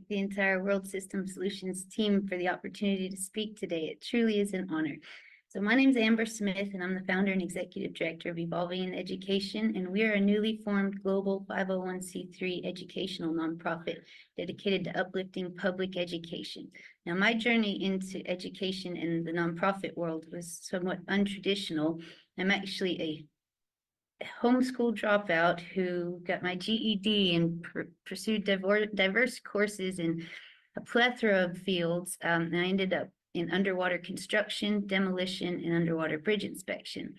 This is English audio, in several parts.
the entire World System Solutions team for the opportunity to speak today. It truly is an honor. So my name is Amber Smith, and I'm the founder and executive director of Evolving in Education, and we are a newly formed global 501c3 educational nonprofit dedicated to uplifting public education. Now, my journey into education in the nonprofit world was somewhat untraditional. I'm actually a homeschool dropout who got my GED and pursued diverse courses in a plethora of fields. And I ended up in underwater construction, demolition, and underwater bridge inspection.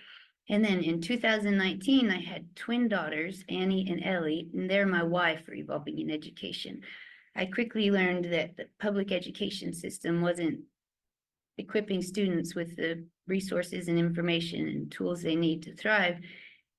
And then in 2019, I had twin daughters, Annie and Ellie, and they're my why for Evolving in Education. I quickly learned that the public education system wasn't equipping students with the resources and information and tools they need to thrive.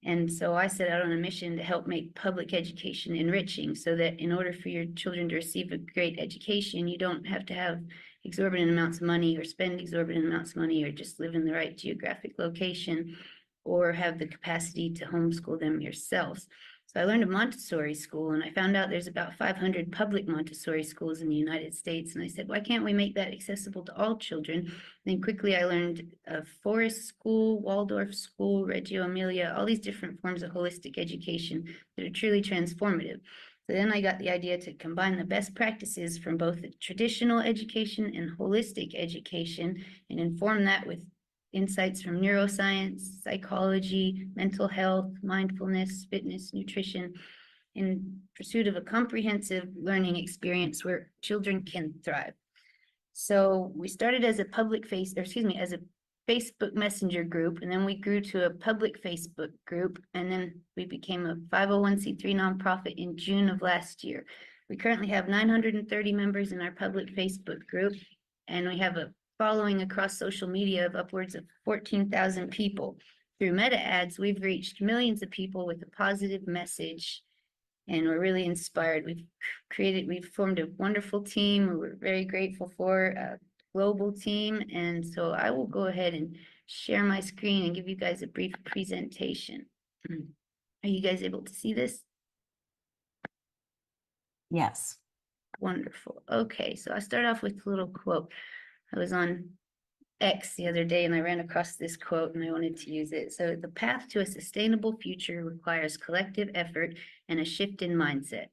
And so I set out on a mission to help make public education enriching, so that in order for your children to receive a great education, you don't have to have exorbitant amounts of money or spend exorbitant amounts of money or just live in the right geographic location or have the capacity to homeschool them yourselves. So I learned a Montessori school, and I found out there's about 500 public Montessori schools in the United States. And I said, why can't we make that accessible to all children? And then quickly I learned of Forest School, Waldorf School, Reggio Emilia, all these different forms of holistic education that are truly transformative. So then I got the idea to combine the best practices from both the traditional education and holistic education and inform that with insights from neuroscience, psychology, mental health, mindfulness, fitness, nutrition, in pursuit of a comprehensive learning experience where children can thrive. So we started as a as a Facebook Messenger group, and then we grew to a public Facebook group, and then we became a 501c3 nonprofit in June of last year. We currently have 930 members in our public Facebook group, and we have a following across social media of upwards of 14,000 people. Through meta ads, we've reached millions of people with a positive message, and we're really inspired. We've formed a wonderful team. We're very grateful for a global team. And so I will go ahead and share my screen and give you guys a brief presentation. Are you guys able to see this? Yes. Wonderful. Okay, so I start off with a little quote. I was on X the other day and I ran across this quote and I wanted to use it. So the path to a sustainable future requires collective effort and a shift in mindset.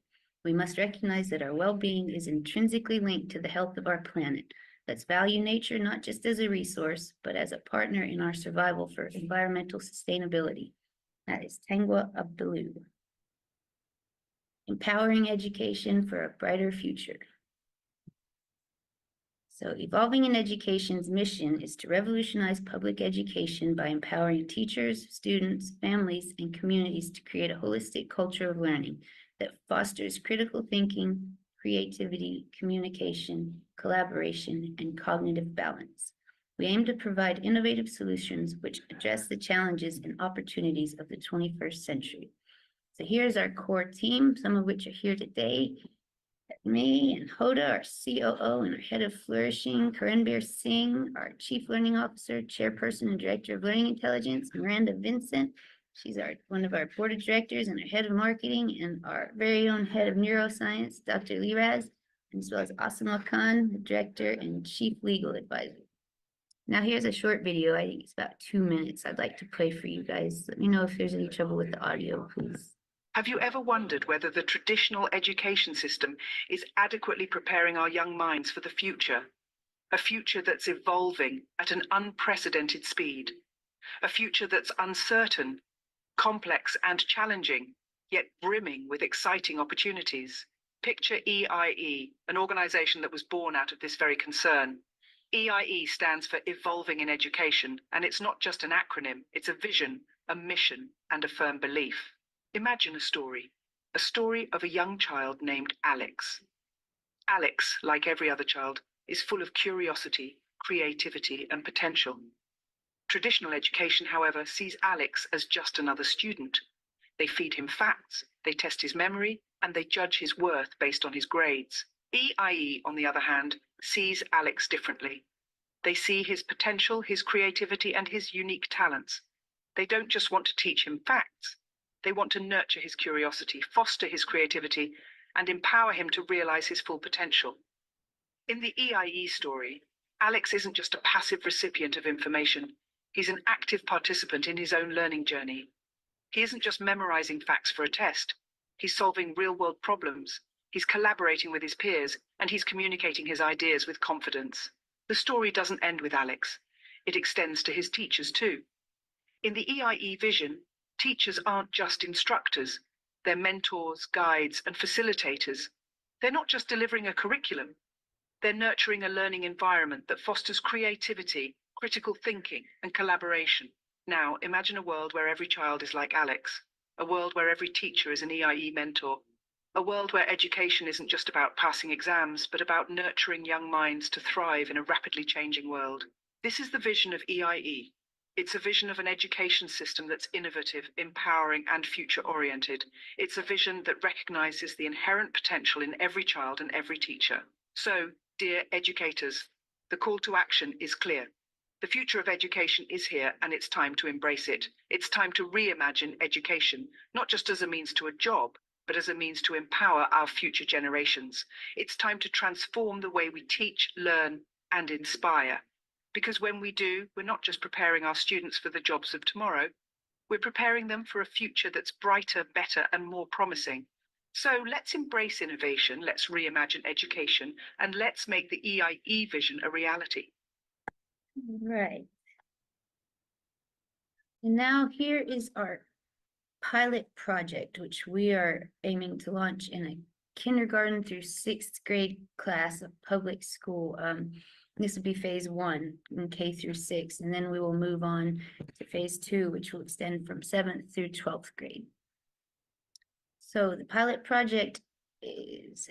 We must recognize that our well-being is intrinsically linked to the health of our planet. Let's value nature not just as a resource, but as a partner in our survival for environmental sustainability. That is Tengwa Abdulu. Empowering education for a brighter future. So Evolving in Education's mission is to revolutionize public education by empowering teachers, students, families, and communities to create a holistic culture of learning that fosters critical thinking, creativity, communication, collaboration, and cognitive balance. We aim to provide innovative solutions which address the challenges and opportunities of the 21st century. So here's our core team, some of which are here today. Me and Hoda, our COO and our head of flourishing, Karanbir Singh, our chief learning officer, chairperson and director of learning intelligence, Miranda Vincent. She's one of our board of directors and our head of marketing, and our very own head of neuroscience, Dr. Liraz, as well as Asama Khan, the director and chief legal advisor. Now here's a short video. I think it's about 2 minutes. I'd like to play for you guys. Let me know if there's any trouble with the audio, please. Have you ever wondered whether the traditional education system is adequately preparing our young minds for the future? A future that's evolving at an unprecedented speed. A future that's uncertain, complex and challenging, yet brimming with exciting opportunities. Picture EIE, an organization that was born out of this very concern. EIE stands for Evolving in Education, and it's not just an acronym, it's a vision, a mission, and a firm belief. Imagine a story of a young child named Alex. Alex, like every other child, is full of curiosity, creativity, and potential. Traditional education, however, sees Alex as just another student. They feed him facts, they test his memory, and they judge his worth based on his grades. EIE, on the other hand, sees Alex differently. They see his potential, his creativity, and his unique talents. They don't just want to teach him facts. They want to nurture his curiosity, foster his creativity, and empower him to realize his full potential. In the EIE story, Alex isn't just a passive recipient of information. He's an active participant in his own learning journey. He isn't just memorizing facts for a test. He's solving real-world problems. He's collaborating with his peers, and he's communicating his ideas with confidence. The story doesn't end with Alex. It extends to his teachers too. In the EIE vision, teachers aren't just instructors. They're mentors, guides, and facilitators. They're not just delivering a curriculum. They're nurturing a learning environment that fosters creativity, critical thinking, and collaboration. Now, imagine a world where every child is like Alex, a world where every teacher is an EIE mentor, a world where education isn't just about passing exams, but about nurturing young minds to thrive in a rapidly changing world. This is the vision of EIE. It's a vision of an education system that's innovative, empowering, and future-oriented. It's a vision that recognizes the inherent potential in every child and every teacher. So, dear educators, the call to action is clear. The future of education is here, and it's time to embrace it. It's time to reimagine education, not just as a means to a job, but as a means to empower our future generations. It's time to transform the way we teach, learn, and inspire. Because when we do, we're not just preparing our students for the jobs of tomorrow, we're preparing them for a future that's brighter, better, and more promising. So let's embrace innovation, let's reimagine education, and let's make the EIE vision a reality. Right. And now here is our pilot project, which we are aiming to launch in a kindergarten through 6th grade class of public school. This will be phase 1 in K through 6, and then we will move on to phase 2, which will extend from 7th through 12th grade. So the pilot project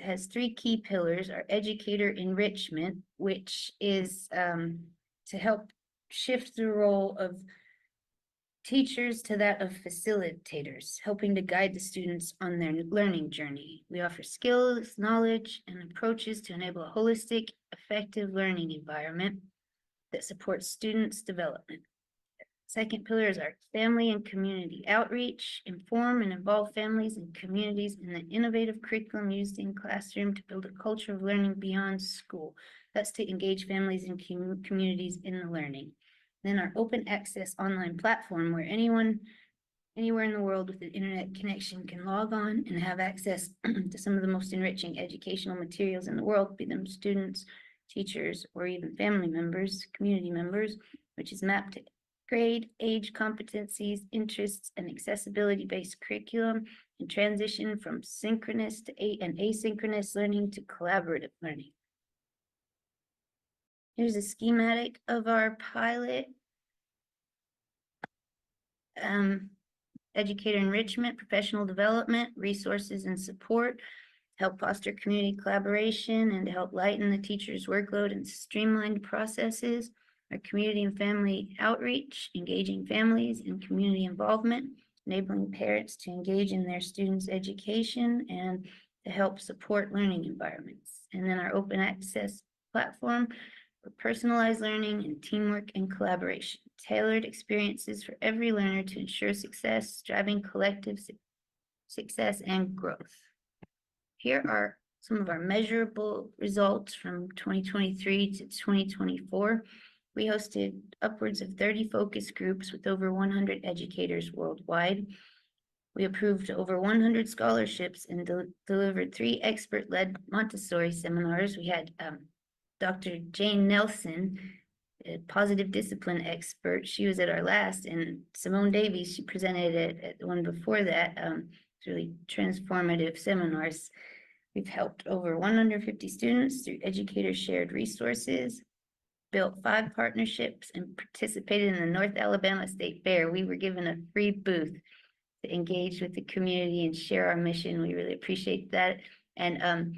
has 3 key pillars: our educator enrichment, which is to help shift the role of teachers to that of facilitators, helping to guide the students on their learning journey. We offer skills, knowledge, and approaches to enable a holistic, effective learning environment that supports students' development. Second pillar is our family and community outreach, inform and involve families and communities in the innovative curriculum used in classroom to build a culture of learning beyond school. That's to engage families and communities in the learning. Then our open access online platform where anyone, anywhere in the world with an internet connection can log on and have access to some of the most enriching educational materials in the world, be them students, teachers, or even family members, community members, which is mapped to grade, age, competencies, interests, and accessibility-based curriculum, and transition from synchronous to asynchronous learning to collaborative learning. Here's a schematic of our pilot. Educator enrichment, professional development, resources and support, help foster community collaboration, and to help lighten the teacher's workload and streamline processes. Our community and family outreach, engaging families in community involvement, enabling parents to engage in their students' education and to help support learning environments. And then our open access platform for personalized learning and teamwork and collaboration, tailored experiences for every learner to ensure success, driving collective success and growth. Here are some of our measurable results from 2023 to 2024. We hosted upwards of 30 focus groups with over 100 educators worldwide. We approved over 100 scholarships and delivered 3 expert-led Montessori seminars. We had Dr. Jane Nelson, a positive discipline expert. She was at our last, and Simone Davies, she presented at the one before that. It's really transformative seminars. We've helped over 150 students through educator shared resources, built 5 partnerships, and participated in the North Alabama State Fair. We were given a free booth to engage with the community and share our mission. We really appreciate that. And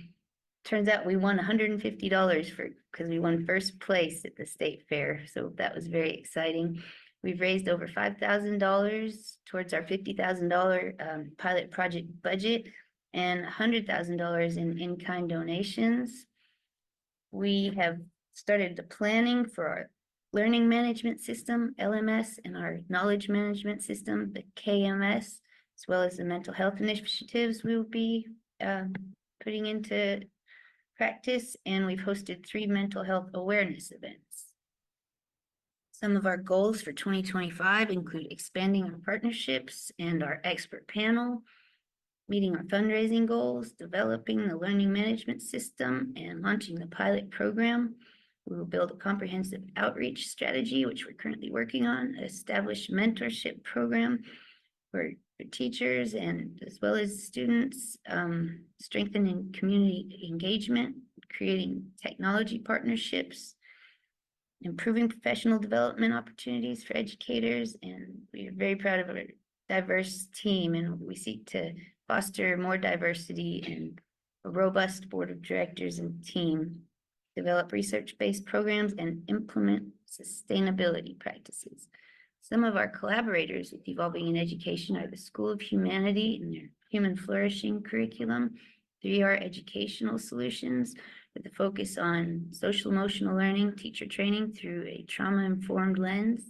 turns out we won $150 because we won first place at the state fair. So that was very exciting. We've raised over $5,000 towards our $50,000 pilot project budget and $100,000 in-kind donations. We have started the planning for our learning management system, LMS, and our knowledge management system, the KMS, as well as the mental health initiatives we will be putting into practice, and we've hosted 3 mental health awareness events. Some of our goals for 2025 include expanding our partnerships and our expert panel, meeting our fundraising goals, developing the learning management system, and launching the pilot program. We will build a comprehensive outreach strategy, which we're currently working on, establish mentorship program for teachers and as well as students, strengthening community engagement, creating technology partnerships, improving professional development opportunities for educators, and we are very proud of our diverse team, and we seek to foster more diversity and a robust board of directors and team, develop research-based programs, and implement sustainability practices. Some of our collaborators with Evolving in Education are the School of Humanity and their Human Flourishing curriculum, 3R Educational Solutions, with a focus on social emotional learning, teacher training through a trauma-informed lens.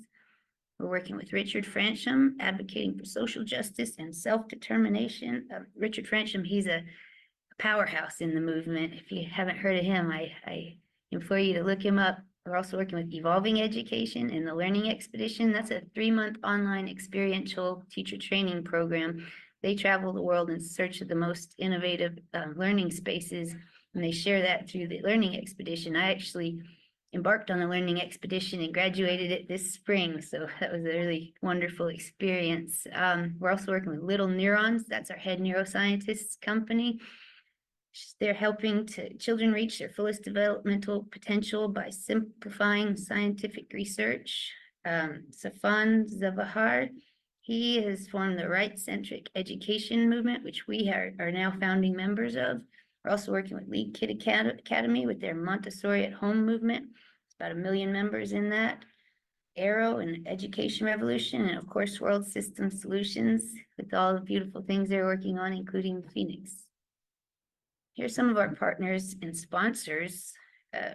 We're working with Richard Fransham, advocating for social justice and self-determination. Richard Fransham, he's a powerhouse in the movement. If you haven't heard of him, I implore you to look him up. We're also working with Evolving Education and the Learning Expedition. That's a 3-month online experiential teacher training program. They travel the world in search of the most innovative learning spaces, and they share that through the Learning Expedition. I actually embarked on the Learning Expedition and graduated it this spring, so that was a really wonderful experience. We're also working with Little Neurons. That's our head neuroscientist company. They're helping children reach their fullest developmental potential by simplifying scientific research. Safan Zavahar, he has formed the right-centric education movement, which we are now founding members of. We're also working with Lead Kid Academy with their Montessori at Home movement. It's about 1 million members in that. Arrow and Education Revolution, and of course, World System Solutions with all the beautiful things they're working on, including Phoenix. Here's some of our partners and sponsors.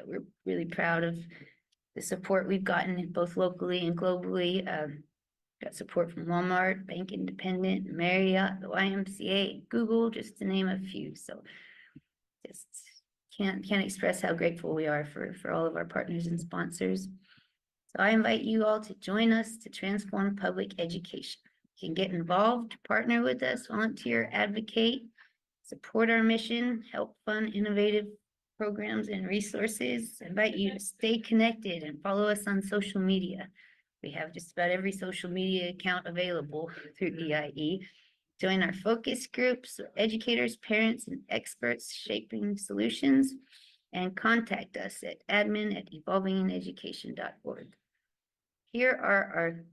We're really proud of the support we've gotten both locally and globally. Got support from Walmart, Bank Independent, Marriott, the YMCA, Google, just to name a few. So just can't express how grateful we are for all of our partners and sponsors. So I invite you all to join us to transform public education. You can get involved, partner with us, volunteer, advocate, support our mission, help fund innovative programs and resources. I invite you to stay connected and follow us on social media. We have just about every social media account available through EIE. Join our focus groups, educators, parents, and experts shaping solutions, and contact us at admin@evolvingineducation.org. Here are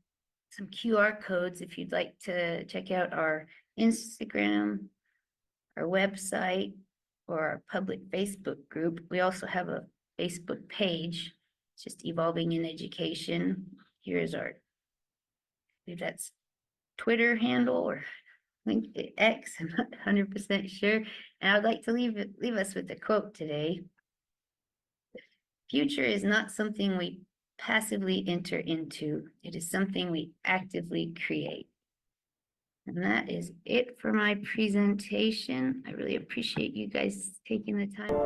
some QR codes if you'd like to check out our Instagram, our website, or our public Facebook group. We also have a Facebook page. It's just Evolving in Education. Here's our, I believe that's Twitter handle or link X. I'm not 100% sure. And I'd like to leave us with a quote today. The future is not something we passively enter into. It is something we actively create. And that is it for my presentation. I really appreciate you guys taking the time.